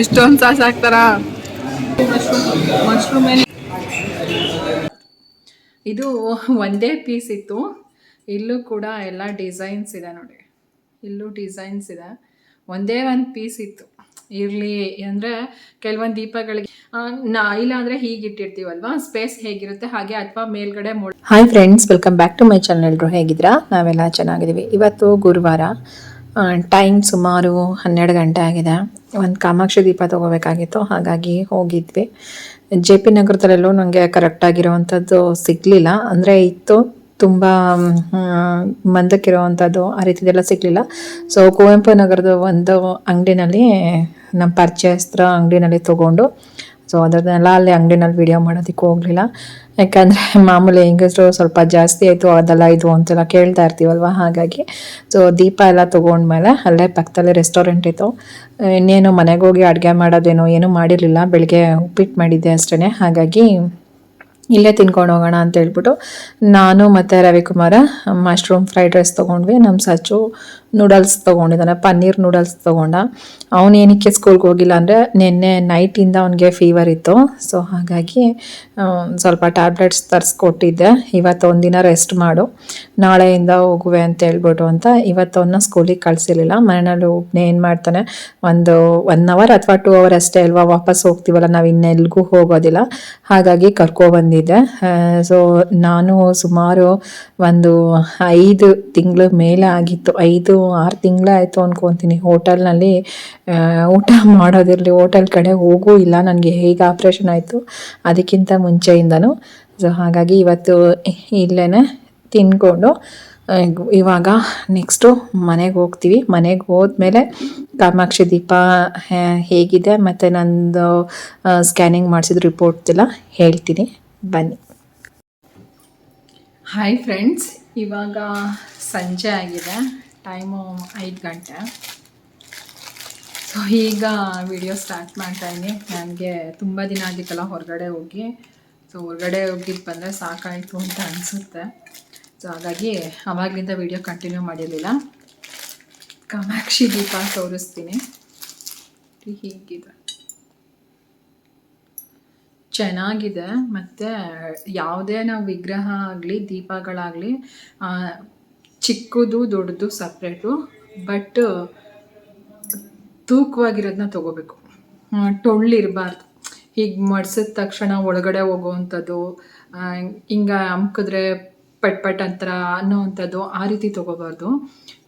ಇಷ್ಟೊಂದು ಸಾಸ್ ಹಾಕ್ತಾರ. ಮಶ್ರೂಮ್ ಇದು ಒಂದೇ ಪೀಸ್ ಇತ್ತು. ಇಲ್ಲೂ ಕೂಡ ಎಲ್ಲ ಡಿಸೈನ್ಸ್ ಇದೆ ನೋಡಿ, ಇಲ್ಲೂ ಡಿಸೈನ್ಸ್ ಇದೆ. ಒಂದೇ ಒಂದು ಪೀಸ್ ಇತ್ತು. ಇರಲಿ ಅಂದರೆ ಕೆಲವೊಂದು ದೀಪಗಳಿಗೆ ಇಲ್ಲಾಂದರೆ ಹೀಗೆ ಇಟ್ಟಿರ್ತೀವಲ್ವಾ, ಸ್ಪೇಸ್ ಹೇಗಿರುತ್ತೆ ಹಾಗೆ, ಅಥವಾ ಮೇಲ್ಗಡೆ hi friends, welcome back to my channel. ಎಲ್ಲರೂ ಹೇಗಿದ್ದೀರಾ? ನಾವೆಲ್ಲ ಚೆನ್ನಾಗಿದ್ದೀವಿ. ಇವತ್ತು ಗುರುವಾರ, ಟೈಮ್ ಸುಮಾರು 12 ಗಂಟೆ ಆಗಿದೆ. ಒಂದು ಕಾಮಾಕ್ಷಿ ದೀಪ ತೊಗೋಬೇಕಾಗಿತ್ತು, ಹಾಗಾಗಿ ಹೋಗಿದ್ವಿ. ಜೆ ಪಿ ನಗರದಲ್ಲೆಲ್ಲೂ ನನಗೆ ಕರೆಕ್ಟಾಗಿರೋವಂಥದ್ದು ಸಿಗಲಿಲ್ಲ. ಅಂದರೆ ಇತ್ತು, ತುಂಬ ಮಂದಕ್ಕಿರೋವಂಥದ್ದು ಆ ರೀತಿದೆಲ್ಲ ಸಿಗಲಿಲ್ಲ. ಸೊ ಕುವೆಂಪು ನಗರದ ಒಂದು ಅಂಗಡಿನಲ್ಲಿ, ನಮ್ಮ ಪರಿಚಯಸ್ತ್ರ ಅಂಗಡಿನಲ್ಲಿ ತೊಗೊಂಡು, ಸೊ ಅದನ್ನೆಲ್ಲ ಅಲ್ಲಿ ಅಂಗಡಿನಲ್ಲಿ ವೀಡಿಯೋ ಮಾಡೋದಕ್ಕೆ ಹೋಗಲಿಲ್ಲ. ಯಾಕಂದರೆ ಮಾಮೂಲಿ ಹೆಂಗಸರು ಸ್ವಲ್ಪ ಜಾಸ್ತಿ ಆಯಿತು ಅದೆಲ್ಲ ಇದು ಅಂತೆಲ್ಲ ಕೇಳ್ತಾ ಇರ್ತೀವಲ್ವ, ಹಾಗಾಗಿ ಸೊ ದೀಪ ಎಲ್ಲ ತೊಗೊಂಡ್ಮೇಲೆ ಅಲ್ಲೇ ಪಕ್ಕದಲ್ಲೇ ರೆಸ್ಟೋರೆಂಟ್ ಇತ್ತು. ಇನ್ನೇನು ಮನೆಗೆ ಹೋಗಿ ಅಡುಗೆ ಮಾಡೋದೇನೋ ಏನೂ ಮಾಡಿರಲಿಲ್ಲ, ಬೆಳಗ್ಗೆ ಉಪ್ಪಿಟ್ಟು ಮಾಡಿದ್ದೆ ಅಷ್ಟೇ. ಹಾಗಾಗಿ ಇಲ್ಲೇ ತಿನ್ಕೊಂಡು ಹೋಗೋಣ ಅಂತ ಹೇಳ್ಬಿಟ್ಟು ನಾನು ಮತ್ತು ರವಿಕುಮಾರ ಮಶ್ರೂಮ್ ಫ್ರೈಡ್ ರೈಸ್ ತೊಗೊಂಡ್ವಿ. ನಮ್ಮ ಸಚ್ಚು ನೂಡಲ್ಸ್ ತೊಗೊಂಡಿದ್ದಾನೆ, ಪನ್ನೀರ್ ನೂಡಲ್ಸ್ ತೊಗೊಂಡ. ಅವನು ಏನಕ್ಕೆ ಸ್ಕೂಲ್ಗೆ ಹೋಗಿಲ್ಲ ಅಂದರೆ ನಿನ್ನೆ ನೈಟಿಂದ ಅವನಿಗೆ ಫೀವರ್ ಇತ್ತು. ಸೊ ಹಾಗಾಗಿ ಸ್ವಲ್ಪ ಟ್ಯಾಬ್ಲೆಟ್ಸ್ ತರಿಸ್ಕೊಟ್ಟಿದ್ದೆ. ಇವತ್ತು ಒಂದಿನ ರೆಸ್ಟ್ ಮಾಡು, ನಾಳೆಯಿಂದ ಹೋಗುವೆ ಅಂತ ಹೇಳ್ಬಿಟ್ಟು ಅಂತ ಇವತ್ತವನ್ನ ಸ್ಕೂಲಿಗೆ ಕಳಿಸಿರಲಿಲ್ಲ. ಮನೆಯಲ್ಲಿ ಒಬ್ಬನೇ ಏನು ಮಾಡ್ತಾನೆ, ಒಂದು 1 ಅವರ್ ಅಥವಾ 2 ಅವರ್ ಅಷ್ಟೇ ಅಲ್ವಾ, ವಾಪಸ್ ಹೋಗ್ತೀವಲ್ಲ, ನಾವು ಇನ್ನೆಲ್ಗೂ ಹೋಗೋದಿಲ್ಲ. ಹಾಗಾಗಿ ಕರ್ಕೊಬಂದಿದ್ದೆ. ಸೊ ನಾನು ಸುಮಾರು ಒಂದು 5 ತಿಂಗಳ ಮೇಲೆ ಆಗಿತ್ತು, 5-6 ತಿಂಗಳೇ ಆಯಿತು ಅನ್ಕೊತೀನಿ ಹೋಟೆಲ್ನಲ್ಲಿ ಊಟ ಮಾಡೋದಿರಲಿ, ಹೋಟೆಲ್ ಕಡೆ ಹೋಗೂ ಇಲ್ಲ ನನಗೆ. ಹೇಗೆ ಆಪ್ರೇಷನ್ ಆಯಿತು ಅದಕ್ಕಿಂತ ಮುಂಚೆಯಿಂದನೂ. ಸೊ ಹಾಗಾಗಿ ಇವತ್ತು ಇಲ್ಲೇ ತಿನ್ಕೊಂಡು ಇವಾಗ ನೆಕ್ಸ್ಟು ಮನೆಗೆ ಹೋಗ್ತೀವಿ. ಮನೆಗೆ ಹೋದ್ಮೇಲೆ ಕಾಮಾಕ್ಷಿ ದೀಪ ಹೇಗಿದೆ ಮತ್ತು ನಂದು ಸ್ಕ್ಯಾನಿಂಗ್ ಮಾಡಿಸಿದ ರಿಪೋರ್ಟ್ ಎಲ್ಲ ಹೇಳ್ತೀನಿ, ಬನ್ನಿ. ಹಾಯ್ ಫ್ರೆಂಡ್ಸ್, ಇವಾಗ ಸಂಜೆ ಆಗಿದೆ, ಟೈಮು 5 ಗಂಟೆ. ಸೊ ಈಗ ವಿಡಿಯೋ ಸ್ಟಾರ್ಟ್ ಮಾಡ್ತಾಯಿದ್ದೀನಿ. ನನಗೆ ತುಂಬ ದಿನ ಆಗಿತ್ತಲ್ಲ ಹೊರಗಡೆ ಹೋಗಿ. ಸೊ ಹೊರಗಡೆ ಹೋಗಿದ್ದು ಬಂದರೆ ಸಾಕಾಯಿತು ಅಂತ ಅನಿಸುತ್ತೆ. ಸೊ ಹಾಗಾಗಿ ಆವಾಗಲಿಂದ ವಿಡಿಯೋ ಕಂಟಿನ್ಯೂ ಮಾಡಿರಲಿಲ್ಲ. ಕಾಮಾಕ್ಷಿ ದೀಪ ತೋರಿಸ್ತೀನಿ. ಹೀಗಿದೆ, ಚೆನ್ನಾಗಿದೆ. ಮತ್ತು ಯಾವುದೇ ನಾವು ವಿಗ್ರಹ ಆಗಲಿ ದೀಪಗಳಾಗಲಿ ಚಿಕ್ಕದು ದೊಡ್ಡದು ಸಪ್ರೇಟು, ಬಟ್ ತೂಕವಾಗಿರೋದನ್ನ ತೊಗೋಬೇಕು. ಟೊಳ್ಳಿರಬಾರ್ದು. ಹೀಗೆ ಮಡ್ಸಿದ ತಕ್ಷಣ ಒಳಗಡೆ ಹೋಗೋವಂಥದ್ದು, ಹಿಂಗೆ ಅಮ್ಕಿದ್ರೆ ಪಟ್ ಅಂತರ ಅನ್ನೋವಂಥದ್ದು ಆ ರೀತಿ ತೊಗೋಬಾರ್ದು.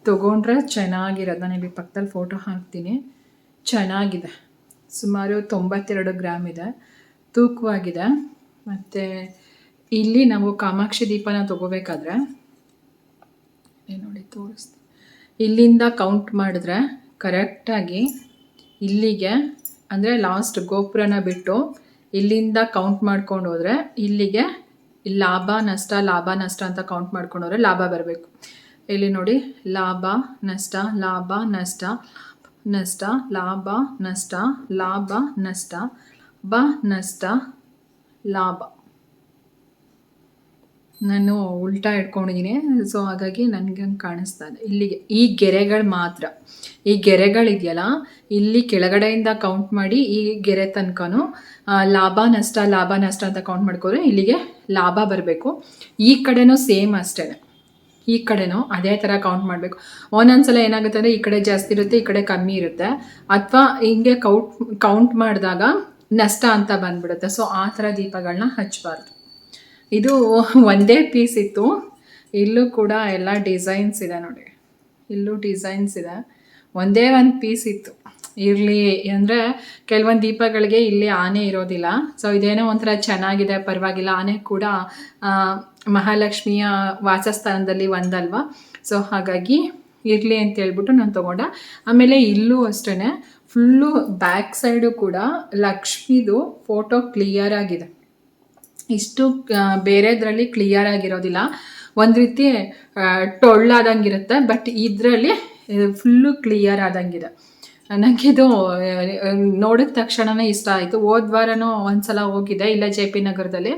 ತೊಗೊಂಡ್ರೆ ಚೆನ್ನಾಗಿರೋದು. ನಾನು ಇಲ್ಲಿ ಪಕ್ಕದಲ್ಲಿ ಫೋಟೋ ಹಾಕ್ತೀನಿ. ಚೆನ್ನಾಗಿದೆ, ಸುಮಾರು 92 ಗ್ರಾಮ್ ಇದೆ, ತೂಕವಾಗಿದೆ. ಮತ್ತು ಇಲ್ಲಿ ನಾವು ಕಾಮಾಕ್ಷಿ ದೀಪನ ತೊಗೋಬೇಕಾದ್ರೆ ನೋಡಿ ತೋರಿಸ್ತೀನಿ. ಇಲ್ಲಿಂದ ಕೌಂಟ್ ಮಾಡಿದ್ರೆ ಕರೆಕ್ಟಾಗಿ ಇಲ್ಲಿಗೆ, ಅಂದರೆ ಲಾಸ್ಟ್ ಗೋಪುರನ ಬಿಟ್ಟು ಇಲ್ಲಿಂದ ಕೌಂಟ್ ಮಾಡ್ಕೊಂಡು ಹೋದರೆ ಇಲ್ಲಿಗೆ ಲಾಭ ನಷ್ಟ ಅಂತ ಕೌಂಟ್ ಮಾಡ್ಕೊಂಡು ಹೋದರೆ ಲಾಭ ಬರಬೇಕು. ಇಲ್ಲಿ ನೋಡಿ, ಲಾಭ ನಷ್ಟ, ಲಾಭ ನಷ್ಟ, ನಷ್ಟ, ಲಾಭ ನಷ್ಟ, ಲಾಭ ನಷ್ಟ, ನಷ್ಟ, ಲಾಭ. ನಾನು ಉಲ್ಟಾ ಇಟ್ಕೊಂಡಿದ್ದೀನಿ. ಸೊ ಹಾಗಾಗಿ ನನಗೆ ಹಂಗೆ ಕಾಣಿಸ್ತಾ ಇದೆ. ಇಲ್ಲಿಗೆ ಈ ಗೆರೆಗಳು ಮಾತ್ರ, ಈ ಗೆರೆಗಳಿದೆಯಲ್ಲ, ಇಲ್ಲಿ ಕೆಳಗಡೆಯಿಂದ ಕೌಂಟ್ ಮಾಡಿ ಈ ಗೆರೆ ತನಕನೂ ಲಾಭ ನಷ್ಟ ಅಂತ ಕೌಂಟ್ ಮಾಡ್ಕೊಂಡ್ರೆ ಇಲ್ಲಿಗೆ ಲಾಭ ಬರಬೇಕು. ಈ ಕಡೆನೂ ಸೇಮ್ ಅಷ್ಟೇ, ಈ ಕಡೆನೂ ಅದೇ ಥರ ಕೌಂಟ್ ಮಾಡಬೇಕು. ಒಂದೊಂದ್ಸಲ ಏನಾಗುತ್ತೆ ಅಂದರೆ ಈ ಕಡೆ ಜಾಸ್ತಿ ಇರುತ್ತೆ, ಈ ಕಡೆ ಕಮ್ಮಿ ಇರುತ್ತೆ, ಅಥವಾ ಹಿಂಗೆ ಕೌಂಟ್ ಮಾಡಿದಾಗ ನಷ್ಟ ಅಂತ ಬಂದ್ಬಿಡುತ್ತೆ. ಸೊ ಆ ಥರ ದೀಪಗಳನ್ನ ಹಚ್ಚಬಾರ್ದು. ಇದು ಒಂದೇ ಪೀಸ್ ಇತ್ತು. ಇಲ್ಲೂ ಕೂಡ ಎಲ್ಲ ಡಿಸೈನ್ಸ್ ಇದೆ ನೋಡಿ, ಇಲ್ಲೂ ಡಿಸೈನ್ಸ್ ಇದೆ. ಒಂದೇ ಒಂದು ಪೀಸ್ ಇತ್ತು. ಇರಲಿ ಅಂದರೆ ಕೆಲವೊಂದು ದೀಪಗಳಿಗೆ ಇಲ್ಲಿ ಆನೆ ಇರೋದಿಲ್ಲ. ಸೊ ಇದೇನೋ ಒಂಥರ ಚೆನ್ನಾಗಿದೆ, ಪರವಾಗಿಲ್ಲ. ಆನೆ ಕೂಡ ಮಹಾಲಕ್ಷ್ಮಿಯ ವಾಸಸ್ಥಾನದಲ್ಲಿ ಒಂದಲ್ವಾ. ಸೊ ಹಾಗಾಗಿ ಇರಲಿ ಅಂತ ಹೇಳ್ಬಿಟ್ಟು ನಾನು ತೊಗೊಂಡೆ. ಆಮೇಲೆ ಇಲ್ಲೂ ಅಷ್ಟೇ, ಫುಲ್ಲು ಬ್ಯಾಕ್ ಸೈಡು ಕೂಡ ಲಕ್ಷ್ಮಿದು ಫೋಟೋ ಕ್ಲಿಯರ್ ಆಗಿದೆ. ಇಷ್ಟು ಬೇರೆದ್ರಲ್ಲಿ ಕ್ಲಿಯರ್ ಆಗಿರೋದಿಲ್ಲ, ಒಂದು ರೀತಿ ಟೊಳ್ಳಾದಂಗಿರುತ್ತೆ. ಬಟ್ ಇದರಲ್ಲಿ ಫುಲ್ಲು ಕ್ಲಿಯರ್ ಆದಂಗಿದೆ. ನನಗಿದು ನೋಡಿದ ತಕ್ಷಣವೇ ಇಷ್ಟ ಆಯಿತು. ಹೋದ ವಾರನೂ ಒಂದ್ಸಲ ಹೋಗಿದ್ದೆ ಇಲ್ಲ ಜೆ ಪಿ ನಗರದಲ್ಲಿ,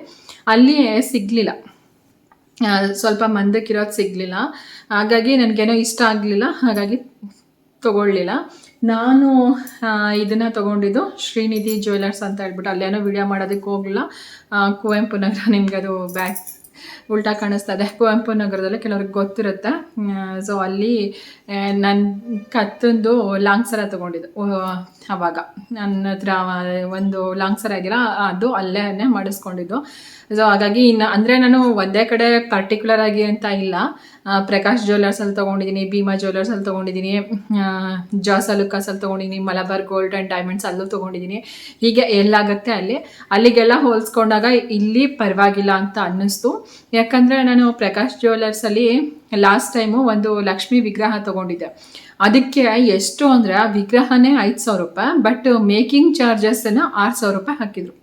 ಅಲ್ಲಿ ಸಿಗಲಿಲ್ಲ, ಸ್ವಲ್ಪ ಮಂದಕ್ಕಿರೋದು ಸಿಗಲಿಲ್ಲ. ಹಾಗಾಗಿ ನನಗೇನೋ ಇಷ್ಟ ಆಗಲಿಲ್ಲ. ಹಾಗಾಗಿ ತೊಗೊಳ್ಳಿಲ್ಲ. ನಾನು ಇದನ್ನು ತೊಗೊಂಡಿದ್ದು ಶ್ರೀನಿಧಿ ಜ್ಯುವೆಲರ್ಸ್ ಅಂತ ಹೇಳ್ಬಿಟ್ಟು, ಅಲ್ಲೇನೋ ವಿಡಿಯೋ ಮಾಡೋದಕ್ಕೆ ಹೋಗಲಿಲ್ಲ. ಕುವೆಂಪು ನಗರ, ನಿಮ್ಗೆ ಅದು ಬ್ಯಾಕ್ ಉಲ್ಟಾ ಕಾಣಿಸ್ತಾ ಇದೆ, ಕುವೆಂಪು ನಗರದಲ್ಲಿ ಕೆಲವ್ರಿಗೆ ಗೊತ್ತಿರುತ್ತೆ. ಸೊ ಅಲ್ಲಿ ನನ್ನ ಕತ್ತಂದು ಲಾಂಗ್ ಸರ ತೊಗೊಂಡಿದ್ದು. ಆವಾಗ ನನ್ನ ಹತ್ರ ಒಂದು ಲಾಂಗ್ ಸರ ಇದೆಯಲ್ಲ, ಅದು ಅಲ್ಲೇ ಮಾಡಿಸ್ಕೊಂಡಿದ್ದು. ಸೊ ಹಾಗಾಗಿ ಅಂದರೆ ನಾನು ಒಂದೇ ಕಡೆ ಪರ್ಟಿಕ್ಯುಲರ್ ಆಗಿ ಅಂತ ಇಲ್ಲ, ಪ್ರಕಾಶ್ ಜ್ಯುವೆಲರ್ಸಲ್ಲಿ ತೊಗೊಂಡಿದ್ದೀನಿ, ಭೀಮಾ ಜ್ಯುವೆಲರ್ಸಲ್ಲಿ ತೊಗೊಂಡಿದ್ದೀನಿ, ಜಾಸ್ ಅಲುಕಾಸಲ್ಲಿ ತೊಗೊಂಡಿದ್ದೀನಿ, ಮಲಬಾರ್ ಗೋಲ್ಡ್ ಆ್ಯಂಡ್ ಡೈಮಂಡ್ಸ್ ಅಲ್ಲೂ ತೊಗೊಂಡಿದ್ದೀನಿ. ಹೀಗೆ ಎಲ್ಲಾಗುತ್ತೆ ಅಲ್ಲಿಗೆಲ್ಲ ಹೋಲಿಸ್ಕೊಂಡಾಗ ಇಲ್ಲಿ ಪರವಾಗಿಲ್ಲ ಅಂತ ಅನ್ನಿಸ್ತು. ಯಾಕಂದರೆ ನಾನು ಪ್ರಕಾಶ್ ಜ್ಯುವೆಲರ್ಸಲ್ಲಿ ಲಾಸ್ಟ್ ಟೈಮು ಒಂದು ಲಕ್ಷ್ಮೀ ವಿಗ್ರಹ ತೊಗೊಂಡಿದ್ದೆ. ಅದಕ್ಕೆ ಎಷ್ಟು ಅಂದರೆ ಆ ವಿಗ್ರಹನೇ 5,000 ರೂಪಾಯಿ, ಬಟ್ ಮೇಕಿಂಗ್ ಚಾರ್ಜಸ್ಸನ್ನು 6,000 ರೂಪಾಯಿ ಹಾಕಿದರು.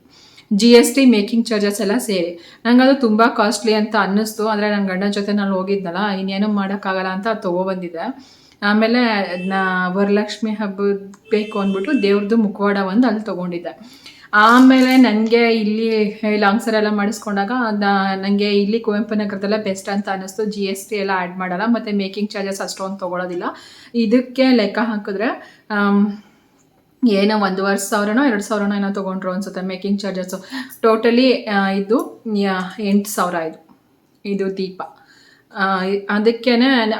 GST ಮೇಕಿಂಗ್ ಚಾರ್ಜಸ್ ಎಲ್ಲ ಸೇರಿ ನಂಗೆ ಅದು ತುಂಬ ಕಾಸ್ಟ್ಲಿ ಅಂತ ಅನ್ನಿಸ್ತು. ಆದರೆ ನನ್ನ ಗಂಡನ ಜೊತೆ ನಾನು ಹೋಗಿದ್ನಲ್ಲ, ಇನ್ನೇನು ಮಾಡೋಕ್ಕಾಗಲ್ಲ ಅಂತ ತೊಗೊಬಂದಿದ್ದೆ. ಆಮೇಲೆ ವರಲಕ್ಷ್ಮಿ ಹಬ್ಬದ ಬೇಕು ಅಂದ್ಬಿಟ್ಟು ದೇವ್ರದ್ದು ಮುಖವಾಡ ಒಂದು ಅಲ್ಲಿ ತೊಗೊಂಡಿದ್ದೆ. ಆಮೇಲೆ ನನಗೆ ಇಲ್ಲಿ ಲಾಂಗ್ ಸರ್ ಎಲ್ಲ ಮಾಡಿಸ್ಕೊಂಡಾಗ ನನಗೆ ಇಲ್ಲಿ ಕುವೆಂಪು ನಗರದಲ್ಲೇ ಬೆಸ್ಟ್ ಅಂತ ಅನ್ನಿಸ್ತು. GST ಎಲ್ಲ ಆ್ಯಡ್ ಮಾಡಲ್ಲ, ಮತ್ತು ಮೇಕಿಂಗ್ ಚಾರ್ಜಸ್ ಅಷ್ಟೊಂದು ತೊಗೊಳೋದಿಲ್ಲ. ಇದಕ್ಕೆ ಲೆಕ್ಕ ಹಾಕಿದ್ರೆ ಏನೋ 1,500 2,000 ಏನೋ ತೊಗೊಂಡ್ರು ಅನ್ಸುತ್ತೆ ಮೇಕಿಂಗ್ ಚಾರ್ಜಸ್ಸು. ಟೋಟಲಿ ಇದು 8,000 ಇದು ದೀಪ. ಅದಕ್ಕೇ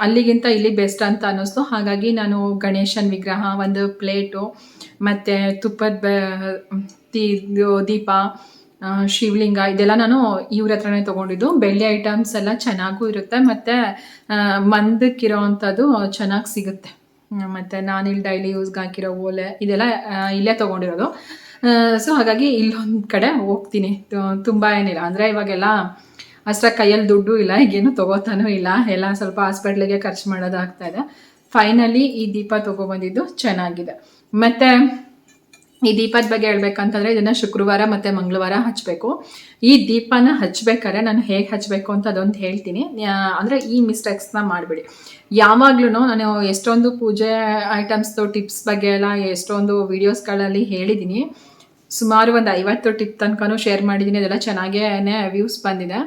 ಅಲ್ಲಿಗಿಂತ ಇಲ್ಲಿ ಬೆಸ್ಟ್ ಅಂತ ಅನ್ನಿಸ್ತು. ಹಾಗಾಗಿ ನಾನು ಗಣೇಶನ ವಿಗ್ರಹ, ಒಂದು ಪ್ಲೇಟು, ಮತ್ತು ತುಪ್ಪದ ದೀಪ, ಶಿವಲಿಂಗ, ಇದೆಲ್ಲ ನಾನು ಇವ್ರ ಹತ್ರನೇ ತೊಗೊಂಡಿದ್ದು. ಬೆಳ್ಳಿ ಐಟಮ್ಸ್ ಎಲ್ಲ ಚೆನ್ನಾಗೂ ಇರುತ್ತೆ, ಮತ್ತು ಮಂದಕ್ಕಿರೋ ಅಂಥದ್ದು ಚೆನ್ನಾಗಿ ಸಿಗುತ್ತೆ. ಮತ್ತು ನಾನಿಲ್ಲಿ ಡೈಲಿ ಯೂಸ್ಗೆ ಹಾಕಿರೋ ಓಲೆ ಇದೆಲ್ಲ ಇಲ್ಲೇ ತೊಗೊಂಡಿರೋದು. ಸೊ ಹಾಗಾಗಿ ಇಲ್ಲೊಂದು ಕಡೆ ಹೋಗ್ತೀನಿ. ತುಂಬ ಏನಿಲ್ಲ ಅಂದರೆ ಇವಾಗೆಲ್ಲ ಅಷ್ಟರ ಕೈಯಲ್ಲಿ ದುಡ್ಡು ಇಲ್ಲ, ಈಗೇನು ತೊಗೋತಾನೂ ಇಲ್ಲ, ಎಲ್ಲ ಸ್ವಲ್ಪ ಹಾಸ್ಪಿಟ್ಲಿಗೆ ಖರ್ಚು ಮಾಡೋದಾಗ್ತಾಯಿದೆ. ಫೈನಲಿ ಈ ದೀಪ ತೊಗೊಬಂದಿದ್ದು ಚೆನ್ನಾಗಿದೆ. ಮತ್ತು ಈ ದೀಪದ ಬಗ್ಗೆ ಹೇಳ್ಬೇಕಂತಂದರೆ ಇದನ್ನು ಶುಕ್ರವಾರ ಮತ್ತು ಮಂಗಳವಾರ ಹಚ್ಚಬೇಕು. ಈ ದೀಪನ ಹಚ್ಬೇಕಾದ್ರೆ ನಾನು ಹೇಗೆ ಹಚ್ಚಬೇಕು ಅಂತ ಅದೊಂದು ಹೇಳ್ತೀನಿ. ಅಂದರೆ ಈ ಮಿಸ್ಟೇಕ್ಸ್ನ ಮಾಡಿಬಿಡಿ. ಯಾವಾಗ್ಲೂ ನಾನು ಎಷ್ಟೊಂದು ಪೂಜೆ ಐಟಮ್ಸ್ದು ಟಿಪ್ಸ್ ಬಗ್ಗೆ ಎಲ್ಲ ಎಷ್ಟೊಂದು ವೀಡಿಯೋಸ್ಗಳಲ್ಲಿ ಹೇಳಿದ್ದೀನಿ. ಸುಮಾರು ಒಂದು 50 ಟಿಪ್ ತನಕನೂ ಶೇರ್ ಮಾಡಿದ್ದೀನಿ. ಅದೆಲ್ಲ ಚೆನ್ನಾಗೇ ವ್ಯೂಸ್ ಬಂದಿದೆ.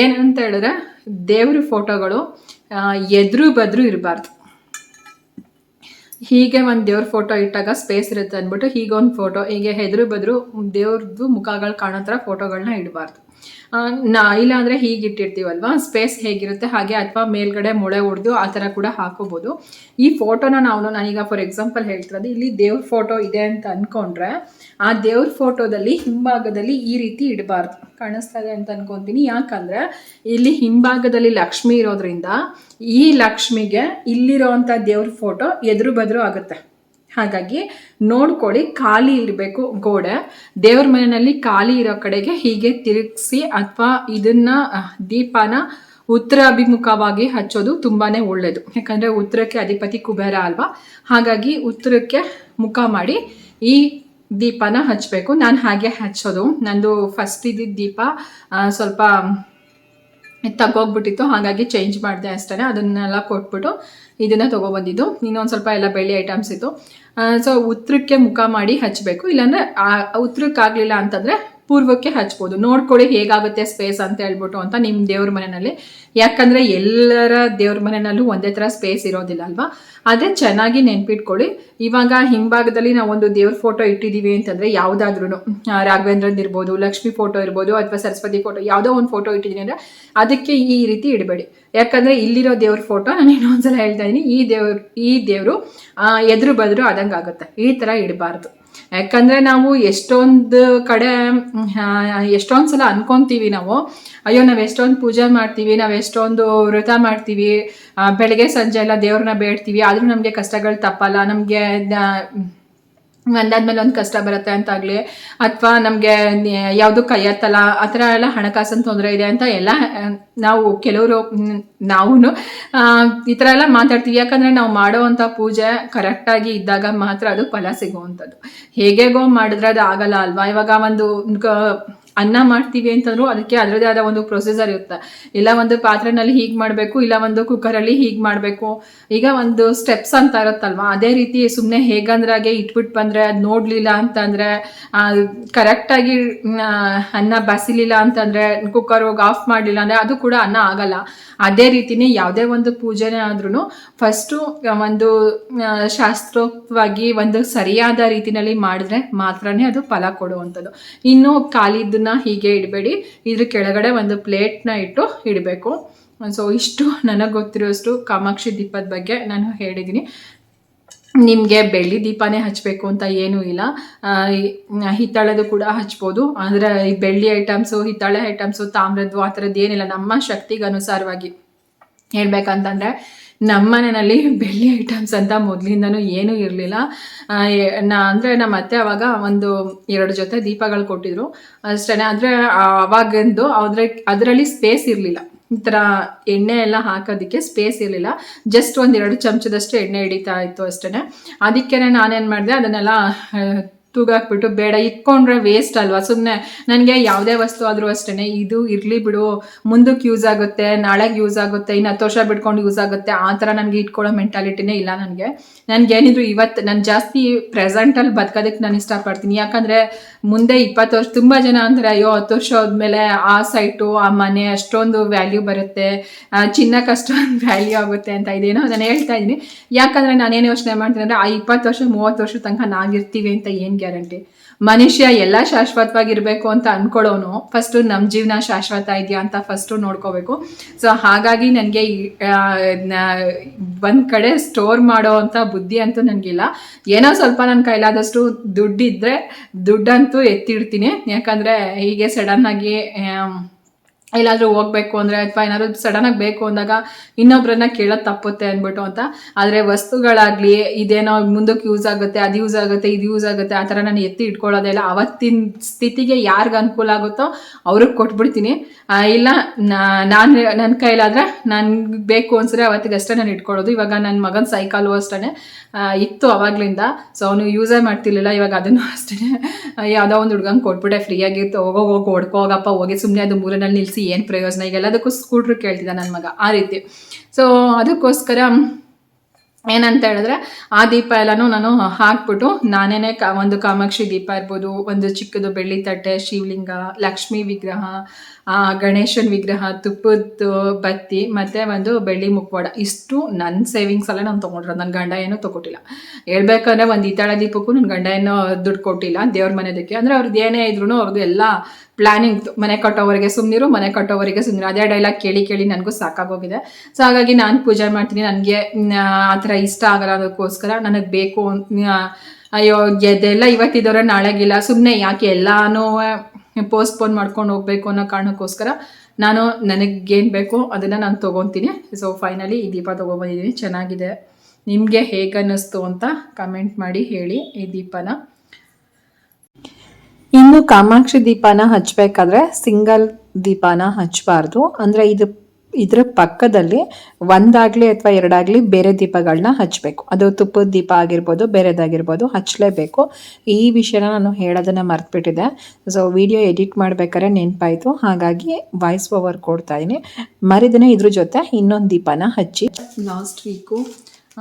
ಏನಂತ ಹೇಳಿದ್ರೆ, ದೇವ್ರ ಫೋಟೋಗಳು ಎದುರು ಬದ್ರು ಇರಬಾರ್ದು. ಹೀಗೆ ಒಂದು ದೇವ್ರ ಫೋಟೋ ಇಟ್ಟಾಗ ಸ್ಪೇಸ್ ಇರುತ್ತೆ ಅಂದ್ಬಿಟ್ಟು ಹೀಗೊಂದು ಫೋಟೋ, ಹೀಗೆ ಎದುರು ಬದ್ರು ದೇವ್ರದ್ದು ಮುಖಗಳು ಕಾಣೋ ಥರ ಫೋಟೋಗಳನ್ನ ಇಡಬಾರ್ದು. ಇಲ್ಲಾಂದರೆ ಹೀಗೆ ಇಟ್ಟಿರ್ತೀವಲ್ವ, ಸ್ಪೇಸ್ ಹೇಗಿರುತ್ತೆ ಹಾಗೆ, ಅಥವಾ ಮೇಲ್ಗಡೆ ಮೊಳೆ ಹೊಡೆದು ಆ ಥರ ಕೂಡ ಹಾಕೋಬೋದು. ಈ ಫೋಟೋನ ನಾನೀಗ ಫಾರ್ ಎಕ್ಸಾಂಪಲ್ ಹೇಳ್ತಿರೋದು, ಇಲ್ಲಿ ದೇವ್ರ ಫೋಟೋ ಇದೆ ಅಂತ ಅಂದ್ಕೊಂಡ್ರೆ ಆ ದೇವ್ರ ಫೋಟೋದಲ್ಲಿ ಹಿಂಭಾಗದಲ್ಲಿ ಈ ರೀತಿ ಇಡಬಾರ್ದು. ಕಾಣಿಸ್ತಾ ಇದೆ ಅಂತ ಅನ್ಕೊತೀನಿ. ಯಾಕಂದರೆ ಇಲ್ಲಿ ಹಿಂಭಾಗದಲ್ಲಿ ಲಕ್ಷ್ಮಿ ಇರೋದ್ರಿಂದ ಈ ಲಕ್ಷ್ಮಿಗೆ ಇಲ್ಲಿರೋವಂಥ ದೇವ್ರ ಫೋಟೋ ಎದುರು ಬದ್ರು ಆಗುತ್ತೆ. ಹಾಗಾಗಿ ನೋಡ್ಕೊಳ್ಳಿ, ಖಾಲಿ ಇರಬೇಕು ಗೋಡೆ. ದೇವ್ರ ಮನೆಯಲ್ಲಿ ಖಾಲಿ ಇರೋ ಕಡೆಗೆ ಹೀಗೆ ತಿರುಗಿಸಿ, ಅಥವಾ ಇದನ್ನು ದೀಪನ ಉತ್ತರ ಅಭಿಮುಖವಾಗಿ ಹಚ್ಚೋದು ತುಂಬಾ ಒಳ್ಳೆಯದು. ಯಾಕಂದರೆ ಉತ್ತರಕ್ಕೆ ಅಧಿಪತಿ ಕುಬೇರ ಅಲ್ವಾ, ಹಾಗಾಗಿ ಉತ್ತರಕ್ಕೆ ಮುಖ ಮಾಡಿ ಈ ದೀಪನ ಹಚ್ಚಬೇಕು. ನಾನು ಹಾಗೆ ಹಚ್ಚೋದು. ನಂದು ಫಸ್ಟ್ ಇದ್ದಿದ್ದ ದೀಪ ಸ್ವಲ್ಪ ತಗೋಗ್ಬಿಟ್ಟಿತ್ತು, ಹಾಗಾಗಿ ಚೇಂಜ್ ಮಾಡಿದೆ ಅಷ್ಟೇ. ಅದನ್ನೆಲ್ಲ ಕೊಟ್ಬಿಟ್ಟು ಇದನ್ನು ತೊಗೊಬಂದಿದ್ದು. ಇನ್ನೊಂದು ಸ್ವಲ್ಪ ಎಲ್ಲ ಬೆಳ್ಳಿ ಐಟಮ್ಸ್ ಇತ್ತು. ಸೊ ಉತ್ತರಕ್ಕೆ ಮುಖ ಮಾಡಿ ಹಚ್ಚಬೇಕು. ಇಲ್ಲಾಂದರೆ ಉತ್ತರಕ್ಕಾಗಲಿಲ್ಲ ಅಂತಂದರೆ ಪೂರ್ವಕ್ಕೆ ಹಚ್ಬೋದು. ನೋಡ್ಕೊಳ್ಳಿ ಹೇಗಾಗುತ್ತೆ ಸ್ಪೇಸ್ ಅಂತ ಹೇಳ್ಬಿಟ್ಟು ಅಂತ ನಿಮ್ಮ ದೇವ್ರ ಮನೆಯಲ್ಲಿ. ಯಾಕಂದರೆ ಎಲ್ಲರ ದೇವ್ರ ಮನೆಯಲ್ಲೂ ಒಂದೇ ಥರ ಸ್ಪೇಸ್ ಇರೋದಿಲ್ಲ ಅಲ್ವಾ. ಅದೇ ಚೆನ್ನಾಗಿ ನೆನ್ಪಿಟ್ಕೊಳ್ಳಿ. ಇವಾಗ ಹಿಂಭಾಗದಲ್ಲಿ ನಾವೊಂದು ದೇವ್ರ ಫೋಟೋ ಇಟ್ಟಿದ್ದೀವಿ ಅಂತಂದರೆ, ಯಾವುದಾದ್ರೂ ರಾಘವೇಂದ್ರದ್ದು ಇರ್ಬೋದು, ಲಕ್ಷ್ಮಿ ಫೋಟೋ ಇರ್ಬೋದು, ಅಥವಾ ಸರಸ್ವತಿ ಫೋಟೋ, ಯಾವುದೋ ಒಂದು ಫೋಟೋ ಇಟ್ಟಿದ್ದೀನಿ ಅಂದರೆ ಅದಕ್ಕೆ ಈ ರೀತಿ ಇಡಬೇಡಿ. ಯಾಕಂದರೆ ಇಲ್ಲಿರೋ ದೇವ್ರ ಫೋಟೋ, ನಾನು ಇನ್ನೊಂದ್ಸಲ ಹೇಳ್ತಾ ಇದ್ದೀನಿ, ಈ ದೇವರು ಎದುರು ಬದ್ರು ಆದಂಗೆ ಆಗುತ್ತೆ. ಈ ಥರ ಇಡಬಾರ್ದು. ಯಾಕಂದರೆ ನಾವು ಎಷ್ಟೊಂದು ಕಡೆ ಎಷ್ಟೊಂದು ಸಲ ಅನ್ಕೊತೀವಿ ನಾವು, ಅಯ್ಯೋ ನಾವು ಎಷ್ಟೊಂದು ಪೂಜೆ ಮಾಡ್ತೀವಿ, ನಾವು ಎಷ್ಟೊಂದು ವ್ರತ ಮಾಡ್ತೀವಿ, ಬೆಳಗ್ಗೆ ಸಂಜೆ ಎಲ್ಲ ದೇವ್ರನ್ನ ಬೇಡ್ತೀವಿ, ಆದರೂ ನಮಗೆ ಕಷ್ಟಗಳು ತಪ್ಪಲ್ಲ, ನಮಗೆ ಒಂದಾದ್ಮೇಲೆ ಒಂದು ಕಷ್ಟ ಬರುತ್ತೆ ಅಂತಾಗಲಿ, ಅಥವಾ ನಮಗೆ ಯಾವುದು ಕೈ ಎತ್ತಲ್ಲ, ಆ ಥರ ಎಲ್ಲ ಹಣಕಾಸಿನ ತೊಂದರೆ ಇದೆ ಅಂತ ಎಲ್ಲ ನಾವು ನಾವು ಈ ಥರ ಎಲ್ಲ ಮಾತಾಡ್ತೀವಿ. ಯಾಕಂದರೆ ನಾವು ಮಾಡೋವಂಥ ಪೂಜೆ ಕರೆಕ್ಟಾಗಿ ಇದ್ದಾಗ ಮಾತ್ರ ಅದು ಫಲ ಸಿಗುವಂಥದ್ದು. ಹೇಗೇಗೋ ಮಾಡಿದ್ರೆ ಅದು ಆಗಲ್ಲ ಅಲ್ವಾ. ಇವಾಗ ಒಂದು ಅನ್ನ ಮಾಡ್ತೀವಿ ಅಂತಂದ್ರು ಅದಕ್ಕೆ ಅದರದೇ ಆದ ಒಂದು ಪ್ರೊಸೀಜರ್ ಇರುತ್ತೆ. ಇಲ್ಲ ಒಂದು ಪಾತ್ರೆನಲ್ಲಿ ಹೀಗೆ ಮಾಡಬೇಕು, ಇಲ್ಲ ಒಂದು ಕುಕ್ಕರಲ್ಲಿ ಹೀಗೆ ಮಾಡಬೇಕು, ಈಗ ಒಂದು ಸ್ಟೆಪ್ಸ್ ಅಂತ ಇರುತ್ತಲ್ವ, ಅದೇ ರೀತಿ ಸುಮ್ಮನೆ ಹೇಗಂದ್ರಾಗೆ ಇಟ್ಬಿಟ್ಟು ಬಂದರೆ ಅದು ನೋಡಲಿಲ್ಲ ಅಂತಂದರೆ, ಕರೆಕ್ಟಾಗಿ ಅನ್ನ ಬಸಿಲಿಲ್ಲ ಅಂತಂದರೆ, ಕುಕ್ಕರ್ ಹೋಗಿ ಆಫ್ ಮಾಡಲಿಲ್ಲ ಅಂದರೆ ಅದು ಕೂಡ ಅನ್ನ ಆಗಲ್ಲ. ಅದೇ ರೀತಿನೇ ಯಾವುದೇ ಒಂದು ಪೂಜೆನೇ ಆದ್ರೂ ಫಸ್ಟು ಒಂದು ಶಾಸ್ತ್ರೋಕ್ತವಾಗಿ ಒಂದು ಸರಿಯಾದ ರೀತಿಯಲ್ಲಿ ಮಾಡಿದ್ರೆ ಮಾತ್ರನೇ ಅದು ಫಲ ಕೊಡುವಂಥದ್ದು. ಇನ್ನು ಖಾಲಿದ್ದನ್ನ ಹೀಗೆ ಇಡಬೇಡಿ, ಇದ್ರ ಕೆಳಗಡೆ ಒಂದು ಪ್ಲೇಟ್ನ ಇಟ್ಟು ಇಡಬೇಕು. ಸೊ ಇಷ್ಟು ನನಗೆ ಗೊತ್ತಿರೋಷ್ಟು ಕಾಮಾಕ್ಷಿ ದೀಪದ ಬಗ್ಗೆ ನಾನು ಹೇಳಿದ್ದೀನಿ. ನಿಮಗೆ ಬೆಳ್ಳಿ ದೀಪನೇ ಹಚ್ಚಬೇಕು ಅಂತ ಏನೂ ಇಲ್ಲ, ಹಿತ್ತಾಳೆದು ಕೂಡ ಹಚ್ಬೋದು. ಅಂದರೆ ಈ ಬೆಳ್ಳಿ ಐಟಮ್ಸು, ಹಿತ್ತಾಳೆ ಐಟಮ್ಸು, ತಾಮ್ರದ್ದು ಆ ಥರದ್ದು ಏನಿಲ್ಲ. ನಮ್ಮ ಶಕ್ತಿಗೆ ಅನುಸಾರವಾಗಿ ಹೇಳ್ಬೇಕಂತಂದರೆ ನಮ್ಮ ಮನೆಯಲ್ಲಿ ಬೆಳ್ಳಿ ಐಟಮ್ಸ್ ಅಂತ ಮೊದಲಿಂದನೂ ಏನೂ ಇರಲಿಲ್ಲ. ಅಂದರೆ ನಮ್ಮ ಅತ್ತೆ ಅವಾಗ ಒಂದು 2 ಜೊತೆ ದೀಪಗಳು ಕೊಟ್ಟಿದ್ರು ಅಷ್ಟೇ. ಆದರೆ ಅವಾಗಿಂದು ಅದರಲ್ಲಿ ಸ್ಪೇಸ್ ಇರಲಿಲ್ಲ, ಈ ಥರ ಎಣ್ಣೆ ಎಲ್ಲ ಹಾಕೋದಕ್ಕೆ ಸ್ಪೇಸ್ ಇರಲಿಲ್ಲ. ಜಸ್ಟ್ 1-2 ಚಮಚದಷ್ಟು ಎಣ್ಣೆ ಹಿಡಿತಾ ಇತ್ತು ಅಷ್ಟೇ. ಅದಕ್ಕೆ ನಾನೇನು ಮಾಡಿದೆ, ಅದನ್ನೆಲ್ಲ ತೂಗಾಕ್ಬಿಟ್ಟು ಬೇಡ, ಇಟ್ಕೊಂಡ್ರೆ ವೇಸ್ಟ್ ಅಲ್ವಾ, ಸುಮ್ಮನೆ ನನಗೆ ಯಾವುದೇ ವಸ್ತು ಆದರೂ ಅಷ್ಟೇ ಇದು ಇರಲಿ ಬಿಡು, ಮುಂದಕ್ಕೆ ಯೂಸ್ ಆಗುತ್ತೆ, ನಾಳೆಗೆ ಯೂಸ್ ಆಗುತ್ತೆ, ಇನ್ನು 10 ವರ್ಷ ಬಿಟ್ಕೊಂಡು ಯೂಸ್ ಆಗುತ್ತೆ, ಆ ಥರ ನನಗೆ ಇಟ್ಕೊಳ್ಳೋ ಮೆಂಟಾಲಿಟಿನೇ ಇಲ್ಲ ನನಗೇನಿದ್ರು ಇವತ್ತು ನಾನು ಜಾಸ್ತಿ ಪ್ರೆಸೆಂಟಲ್ಲಿ ಬದುಕೋದಕ್ಕೆ ನಾನು ಇಷ್ಟಪಡ್ತೀನಿ. ಯಾಕಂದರೆ ಮುಂದೆ 20 ವರ್ಷ ತುಂಬ ಜನ ಅಂದರೆ ಅಯ್ಯೋ 10 ವರ್ಷ ಹೋದ್ಮೇಲೆ ಆ ಸೈಟು ಆ ಮನೆ ಅಷ್ಟೊಂದು ವ್ಯಾಲ್ಯೂ ಬರುತ್ತೆ, ಚಿನ್ನಕ್ಕೆ ಅಷ್ಟೊಂದು ವ್ಯಾಲ್ಯೂ ಆಗುತ್ತೆ ಅಂತ ಇದೇನೋ ನಾನು ಹೇಳ್ತಾ ಇದ್ದೀನಿ. ಯಾಕಂದರೆ ನಾನೇನು ಯೋಚನೆ ಮಾಡ್ತೀನಿ ಅಂದರೆ ಆ 20 ವರ್ಷ 30 ವರ್ಷ ತನಕ ನಾವಿರ್ತೀವಿ ಅಂತ ಏನು ಗ್ಯಾರಂಟಿ? ಮನುಷ್ಯ ಎಲ್ಲ ಶಾಶ್ವತವಾಗಿರ್ಬೇಕು ಅಂತ ಅನ್ಕೊಳ್ಳೋನು ಫಸ್ಟು ನಮ್ಮ ಜೀವನ ಶಾಶ್ವತ ಇದೆಯಾ ಅಂತ ಫಸ್ಟು ನೋಡ್ಕೋಬೇಕು. ಸೊ ಹಾಗಾಗಿ ನನಗೆ ಒಂದು ಕಡೆ ಸ್ಟೋರ್ ಮಾಡೋ ಅಂಥ ಬುದ್ಧಿ ಅಂತೂ ನನಗಿಲ್ಲ. ಏನೋ ಸ್ವಲ್ಪ ನನ್ನ ಕೈಲಾದಷ್ಟು ದುಡ್ಡಿದ್ದರೆ ದುಡ್ಡಂತೂ ಎತ್ತಿಡ್ತೀನಿ. ಯಾಕಂದರೆ ಹೀಗೆ ಸಡನ್ನಾಗಿ ಎಲ್ಲಾದರೂ ಹೋಗ್ಬೇಕು ಅಂದರೆ ಅಥವಾ ಏನಾದ್ರು ಸಡನ್ನಾಗಿ ಬೇಕು ಅಂದಾಗ ಇನ್ನೊಬ್ಬರನ್ನ ಕೇಳೋದು ತಪ್ಪುತ್ತೆ ಅಂದ್ಬಿಟ್ಟು ಅಂತ. ಆದರೆ ವಸ್ತುಗಳಾಗಲಿ ಇದೇನೋ ಮುಂದಕ್ಕೆ ಯೂಸ್ ಆಗುತ್ತೆ, ಅದು ಯೂಸ್ ಆಗುತ್ತೆ, ಇದು ಯೂಸ್ ಆಗುತ್ತೆ, ಆ ಥರ ನಾನು ಎತ್ತಿ ಇಟ್ಕೊಳ್ಳೋದಿಲ್ಲ. ಅವತ್ತಿನ ಸ್ಥಿತಿಗೆ ಯಾರಿಗೆ ಅನುಕೂಲ ಆಗುತ್ತೋ ಅವ್ರಿಗೆ ಕೊಟ್ಬಿಡ್ತೀನಿ. ಇಲ್ಲ ನನ್ನ ಕೈಲಾದರೆ ನನಗೆ ಬೇಕು ಅನ್ಸಿದ್ರೆ ಅವತ್ತಿಗಷ್ಟೇ ನಾನು ಇಟ್ಕೊಳ್ಳೋದು. ಇವಾಗ ನನ್ನ ಮಗನ ಸೈಕಲ್ಲು ಅಷ್ಟೇ ಇತ್ತು ಅವಾಗಲಿಂದ, ಸೊ ಅವನು ಯೂಸೇ ಮಾಡ್ತಿರ್ಲಿಲ್ಲ. ಇವಾಗ ಅದನ್ನು ಅಷ್ಟೇ ಯಾವುದೋ ಒಂದು ಹುಡ್ಗಂಗೆ ಕೊಟ್ಬಿಟ್ಟೆ ಫ್ರೀಯಾಗಿತ್ತು, ಹೋಗಿ ಹೊಡ್ಕೋಗಪ್ಪ ಹೋಗಿ, ಸುಮ್ಮನೆ ಅದು ಮೂರನಲ್ಲಿ ನಿಲ್ಲಿಸಿ ಏನು ಪ್ರಯೋಜನ, ಈಗ ಎಲ್ಲದಕ್ಕೂ ಸ್ಕೂಟ್ರ್ ಕೇಳ್ತಿದ್ದ ನನ್ನ ಮಗ ಆ ರೀತಿ. ಸೊ ಅದಕ್ಕೋಸ್ಕರ ಏನಂತ ಹೇಳಿದ್ರೆ ಆ ದೀಪ ಎಲ್ಲನೂ ನಾನು ಹಾಕ್ಬಿಟ್ಟು ನಾನೇ ಒಂದು ಕಾಮಾಕ್ಷಿ ದೀಪ ಇರ್ಬೋದು, ಒಂದು ಚಿಕ್ಕದು ಬೆಳ್ಳಿ ತಟ್ಟೆ, ಶಿವಲಿಂಗ, ಲಕ್ಷ್ಮೀ ವಿಗ್ರಹ, ಗಣೇಶನ ವಿಗ್ರಹ, ತುಪ್ಪದ ಬತ್ತಿ ಮತ್ತು ಒಂದು ಬೆಳ್ಳಿ ಮುಖವಾಡ, ಇಷ್ಟು ನನ್ನ ಸೇವಿಂಗ್ಸ್ ಎಲ್ಲ ನಾನು ತೊಗೊಂಡಿರೋದು. ನನ್ನ ಗಂಡ ಏನೂ ತೊಗೊಟ್ಟಿಲ್ಲ. ಹೇಳ್ಬೇಕಂದ್ರೆ ಒಂದು ಹಿತ್ತಾಳೆ ದೀಪಕ್ಕೂ ನನ್ನ ಗಂಡ ಏನೋ ದುಡ್ಡು ಕೊಟ್ಟಿಲ್ಲ ದೇವ್ರ ಮನೆದಕ್ಕೆ. ಅಂದರೆ ಅವ್ರದ್ದು ಏನೇ ಇದ್ರೂ ಅವ್ರದ್ದು ಎಲ್ಲ ಪ್ಲ್ಯಾನಿಂಗ್ ಇತ್ತು, ಮನೆ ಕಟ್ಟೋವರೆಗೆ ಸುಮ್ಮನಿರು, ಮನೆ ಕಟ್ಟೋವರೆಗೆ ಸುಮ್ಮನಿರು, ಅದೇ ಡೈಲಾಗ್ ಕೇಳಿ ನನಗೂ ಸಾಕಾಗೋಗಿದೆ. ಸೊ ಹಾಗಾಗಿ ನಾನು ಪೂಜೆ ಮಾಡ್ತೀನಿ. ನನಗೆ ಆ ಥರ ಇಷ್ಟ ಆಗಲ್ಲ, ಅದಕ್ಕೋಸ್ಕರ ನನಗೆ ಬೇಕು. ಅಯ್ಯೋ ಇದೆಲ್ಲ ಇವತ್ತಿದ್ದವ್ರೆ ನಾಳೆಗಿಲ್ಲ, ಸುಮ್ಮನೆ ಯಾಕೆ ಎಲ್ಲನೂ ಪೋಸ್ಟ್ಪೋನ್ ಮಾಡ್ಕೊಂಡು ಹೋಗಬೇಕು ಅನ್ನೋ ಕಾರಣಕ್ಕೋಸ್ಕರ ನಾನು ನನಗೇನು ಬೇಕು ಅದನ್ನು ನಾನು ತೊಗೊತೀನಿ. ಸೊ ಫೈನಲಿ ಈ ದೀಪ ತೊಗೊಬಂದಿದ್ದೀನಿ, ಚೆನ್ನಾಗಿದೆ. ನಿಮಗೆ ಹೇಗೆ ಅನ್ನಿಸ್ತು ಅಂತ ಕಮೆಂಟ್ ಮಾಡಿ ಹೇಳಿ ಈ ದೀಪನ. ಇನ್ನು ಕಾಮಾಕ್ಷಿ ದೀಪನ ಹಚ್ಚಬೇಕಾದ್ರೆ ಸಿಂಗಲ್ ದೀಪನ ಹಚ್ಚಬಾರ್ದು. ಅಂದರೆ ಇದ್ರ ಪಕ್ಕದಲ್ಲಿ ಒಂದಾಗಲಿ ಅಥವಾ 2 ಆಗಲಿ ಬೇರೆ ದೀಪಗಳನ್ನ ಹಚ್ಚಬೇಕು. ಅದು ತುಪ್ಪದ ದೀಪ ಆಗಿರ್ಬೋದು, ಬೇರೆದಾಗಿರ್ಬೋದು, ಹಚ್ಚಲೇಬೇಕು. ಈ ವಿಷಯನ ನಾನು ಹೇಳೋದನ್ನು ಮರ್ತ್ಬಿಟ್ಟಿದ್ದೆ. ಸೊ ವಿಡಿಯೋ ಎಡಿಟ್ ಮಾಡ್ಬೇಕಾದ್ರೆ ನೆನಪಾಯಿತು, ಹಾಗಾಗಿ ವಾಯ್ಸ್ ಓವರ್ ಕೊಡ್ತಾ ಇದ್ದೀನಿ. ಮರಿದಿನ ಇದ್ರ ಜೊತೆ ಇನ್ನೊಂದು ದೀಪನ ಹಚ್ಚಿ. ಲಾಸ್ಟ್ ವೀಕು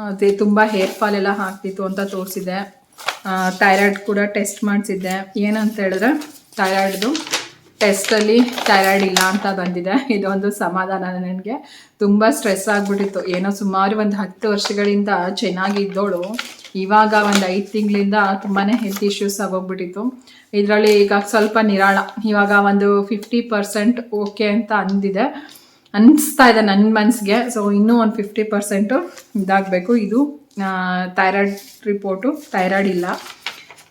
ಅದೇ ತುಂಬ ಹೇರ್ ಫಾಲ್ ಎಲ್ಲ ಆಗ್ತಿತ್ತು ಅಂತ ತೋರಿಸಿದೆ. ಥೈರಾಯ್ಡ್ ಕೂಡ ಟೆಸ್ಟ್ ಮಾಡಿಸಿದ್ದೆ. ಏನಂತ ಹೇಳಿದ್ರೆ ಥೈರಾಯ್ಡ್ದು ಟೆಸ್ಟಲ್ಲಿ ಥೈರಾಯ್ಡ್ ಇಲ್ಲ ಅಂತ ಬಂದಿದೆ. ಇದೊಂದು ಸಮಾಧಾನ ನನಗೆ. ತುಂಬ ಸ್ಟ್ರೆಸ್ ಆಗಿಬಿಟ್ಟಿತ್ತು. ಏನೋ ಸುಮಾರು ಒಂದು 10 ವರ್ಷಗಳಿಂದ ಚೆನ್ನಾಗಿದ್ದೋಳು ಇವಾಗ ಒಂದು 5 ತಿಂಗಳಿಂದ ತುಂಬಾ ಹೆಲ್ತ್ ಇಶ್ಯೂಸ್ ಆಗೋಗ್ಬಿಟ್ಟಿತ್ತು. ಇದರಲ್ಲಿ ಈಗ ಸ್ವಲ್ಪ ನಿರಾಳ, ಇವಾಗ ಒಂದು 50% ಓಕೆ ಅಂತ ಅನ್ನಿಸ್ತಾ ಇದೆ ನನ್ನ ಮನಸ್ಸಿಗೆ. ಸೊ ಇನ್ನೂ ಒಂದು 50% ಇದಾಗಬೇಕು. ಇದು ಥೈರಾಯ್ಡ್ ರಿಪೋರ್ಟು, ಥೈರಾಯ್ಡ್ ಇಲ್ಲ.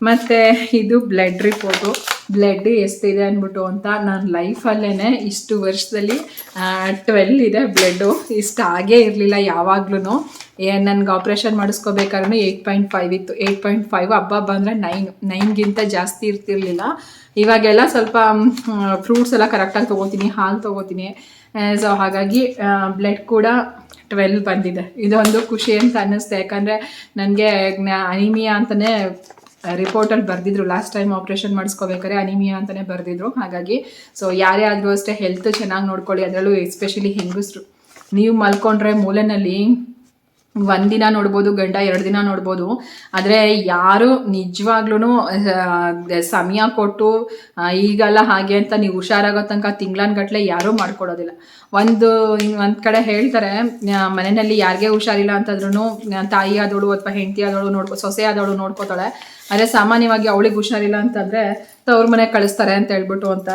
ಮತ್ತು ಇದು ಬ್ಲಡ್ ರಿಪೋರ್ಟು, ಬ್ಲಡ್ ಎಷ್ಟಿದೆ ಅಂದ್ಬಿಟ್ಟು ಅಂತ. ನಾನು ಲೈಫಲ್ಲೇ ಇಷ್ಟು ವರ್ಷದಲ್ಲಿ 12 ಇದೆ ಬ್ಲಡ್ಡು. ಇಷ್ಟು ಆಗೇ ಇರಲಿಲ್ಲ ಯಾವಾಗ್ಲೂ. ನನಗೆ ಆಪ್ರೇಷನ್ ಮಾಡಿಸ್ಕೋಬೇಕಾದ್ರೂ 8.5 ಇತ್ತು. 8.5 ಹಬ್ಬ ಅಂದರೆ 9ಗಿಂತ ಜಾಸ್ತಿ ಇರ್ತಿರ್ಲಿಲ್ಲ. ಇವಾಗೆಲ್ಲ ಸ್ವಲ್ಪ ಫ್ರೂಟ್ಸ್ ಎಲ್ಲ ಕರೆಕ್ಟಾಗಿ ತೊಗೋತೀನಿ, ಹಾಲು ತೊಗೋತೀನಿ. ಸೊ ಹಾಗಾಗಿ ಬ್ಲಡ್ ಕೂಡ 12 ಬಂದಿದೆ. ಇದೊಂದು ಖುಷಿ ಅಂತ ಅನ್ನಿಸ್ತೆ. ಯಾಕಂದರೆ ನನಗೆ ಅನಿಮಿಯಾ ಅಂತಲೇ ರಿಪೋರ್ಟಲ್ಲಿ ಬರೆದಿದ್ರು ಲಾಸ್ಟ್ ಟೈಮ್ ಆಪ್ರೇಷನ್ ಮಾಡಿಸ್ಕೋಬೇಕಾದ್ರೆ ಅನಿಮಿಯಾ ಅಂತಲೇ ಬರೆದಿದ್ರು. ಹಾಗಾಗಿ ಸೊ ಯಾರೇ ಆದರೂ ಅಷ್ಟೇ ಹೆಲ್ತ್ ಚೆನ್ನಾಗಿ ನೋಡ್ಕೊಳ್ಳಿ. ಅದರಲ್ಲೂ ಎಸ್ಪೆಷಲಿ ಹೆಂಗಸರು, ನೀವು ಮಲ್ಕೊಂಡ್ರೆ ಮೂಲೆಯಲ್ಲಿ ಒಂದಿನ ನೋಡ್ಬೋದು, ಗಂಡ 2 ದಿನ ನೋಡ್ಬೋದು. ಆದರೆ ಯಾರು ನಿಜವಾಗ್ಲೂ ಸಮಯ ಕೊಟ್ಟು ಈಗಲ್ಲ ಹಾಗೆ ಅಂತ ನೀವು ಹುಷಾರಾಗೋ ತನಕ ತಿಂಗಳನ್ಗಟ್ಲೆ ಯಾರೂ ಮಾಡ್ಕೊಡೋದಿಲ್ಲ. ಒಂದು ಕಡೆ ಹೇಳ್ತಾರೆ, ಮನೆಯಲ್ಲಿ ಯಾರಿಗೇ ಹುಷಾರಿಲ್ಲ ಅಂತಂದ್ರೂ ತಾಯಿ ಆದವಳು ಅಥವಾ ಹೆಂಡತಿ ಆದವಳು ಸೊಸೆ ಆದವಳು ನೋಡ್ಕೋತಾಳೆ. ಆದರೆ ಸಾಮಾನ್ಯವಾಗಿ ಅವಳಿಗೆ ಹುಷಾರಿಲ್ಲ ಅಂತಂದರೆ ತವ್ರ ಮನೆಗೆ ಕಳಿಸ್ತಾರೆ ಅಂತ ಹೇಳ್ಬಿಟ್ಟು ಅಂತ.